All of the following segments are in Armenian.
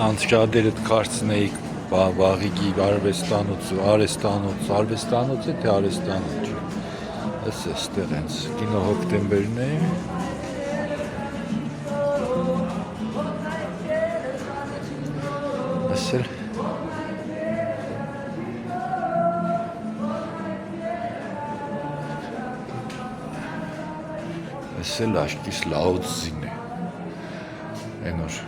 Անցյալներդ կարծնեիք Վաղիգի արվեստանոց է թե արեստանոց Ես էստեղ հենց կինո հոկտեմբերն է Ասել Ասել աշկիս լաուձին է Ենոր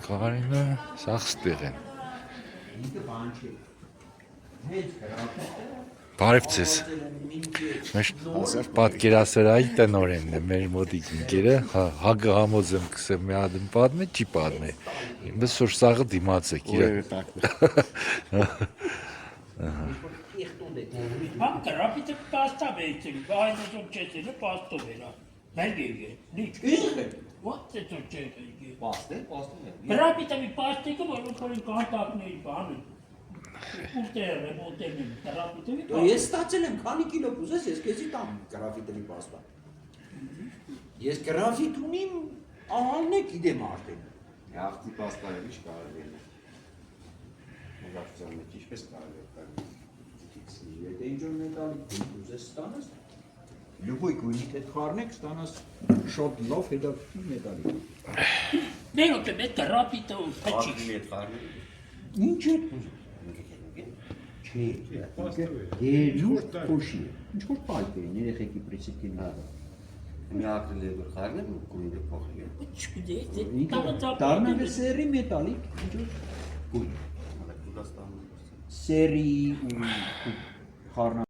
Կարինը սաղ ստեղ են Բարև ձեզ պատկերասրահի տնօրենն է մեր մոտիկ ընկերը հագը համոզեմ կսեմ մի հատ պատմե չի պատմե ինձ որ սաղը դիմաց եք Mam rapide pasta veicem, hai nu succesele pasto vera. Belgije, nici. What is succesele? Paste? Rapide mi paste că vă lucrăm în contact nei bani. Putere, rapide mi paste. Ես ստացել եմ քանի կիլո կուզես, ես քեզի տամ գրաֆիտի պաստա։ Ես գրաֆիտ ունիմ, ահալն է գիտեմ արդեն։ Հաղթի պաստայով ինչ կարելի է։ Մոզավցան մեջ ինչպես կարելի է։ Եթե ինչ որ մետալիկ կուզես ստանաս, լյուբոյ գույնի հետ խառնեք, ստանաս շոտ լով հետաքրքիր մետալիկ։ Neo te mette rapide un Հաղթի pezzo. հետ խառնի։ Ինչ է կուզում։ Չէ, երուր փոշի։ Ինչ որ պայթ է, երեխեքի պրեսիկին հա։ Մի ակրիլ է որ խառնի ու գույնը փոխի։ Դառնալ է սերի մետալիկ, ինչ որ գույն։ Հələ Կուրդաստանում։ Սերի ու խառնա